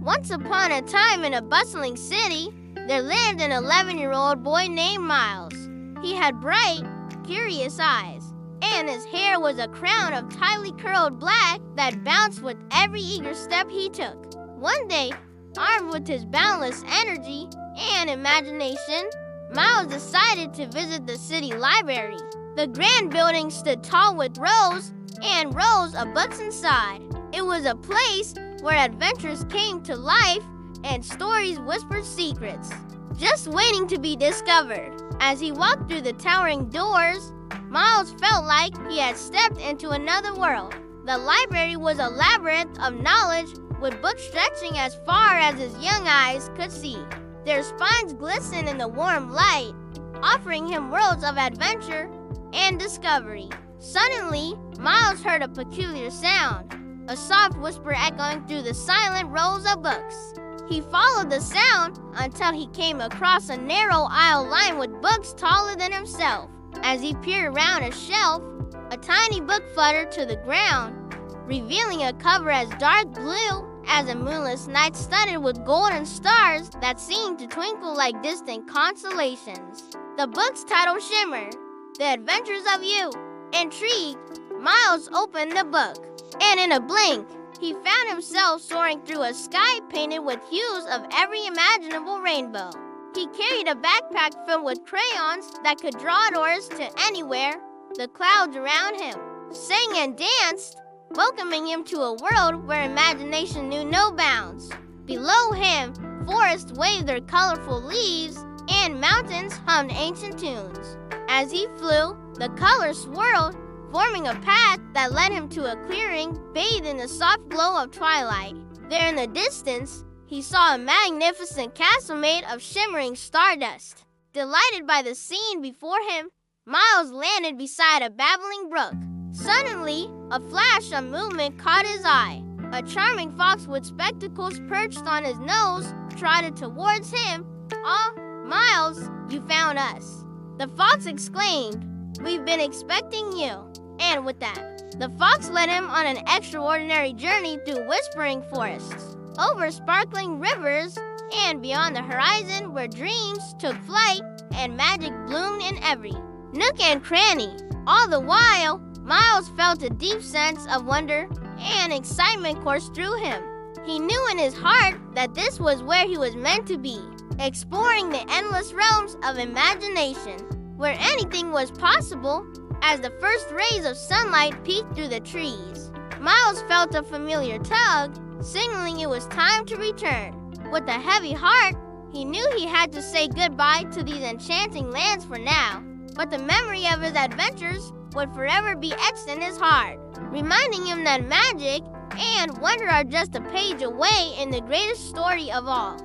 Once upon a time in a bustling city, there lived an 11-year-old boy named Miles. He had bright, curious eyes, and his hair was a crown of tightly curled black that bounced with every eager step he took. One day, armed with his boundless energy and imagination, Miles decided to visit the city library. The grand building stood tall with rows and rows of books inside. It was a place where adventures came to life and stories whispered secrets, just waiting to be discovered. As he walked through the towering doors, Miles felt like he had stepped into another world. The library was a labyrinth of knowledge with books stretching as far as his young eyes could see. Their spines glistened in the warm light, offering him worlds of adventure and discovery. Suddenly, Miles heard a peculiar sound, a soft whisper echoing through the silent rows of books. He followed the sound until he came across a narrow aisle lined with books taller than himself. As he peered around a shelf, a tiny book fluttered to the ground, revealing a cover as dark blue as a moonless night studded with golden stars that seemed to twinkle like distant constellations. The book's title shimmered, The Adventures of You. Intrigued, Miles opened the book, and in a blink, he found himself soaring through a sky painted with hues of every imaginable rainbow. He carried a backpack filled with crayons that could draw doors to anywhere the clouds around him sang and danced, welcoming him to a world where imagination knew no bounds. Below him, forests waved their colorful leaves and mountains hummed ancient tunes. As he flew, the colors swirled, forming a path that led him to a clearing bathed in the soft glow of twilight. There in the distance, he saw a magnificent castle made of shimmering stardust. Delighted by the scene before him, Miles landed beside a babbling brook. Suddenly, a flash of movement caught his eye. A charming fox with spectacles perched on his nose trotted towards him. "Oh, Miles, you found us," the fox exclaimed. "We've been expecting you." And with that, the fox led him on an extraordinary journey through whispering forests, over sparkling rivers, and beyond the horizon where dreams took flight and magic bloomed in every nook and cranny. All the while, Miles felt a deep sense of wonder and excitement course through him. He knew in his heart that this was where he was meant to be, exploring the endless realms of imagination, where anything was possible. As the first rays of sunlight peeked through the trees, Miles felt a familiar tug, signaling it was time to return. With a heavy heart, he knew he had to say goodbye to these enchanting lands for now, but the memory of his adventures would forever be etched in his heart, reminding him that magic and wonder are just a page away in the greatest story of all.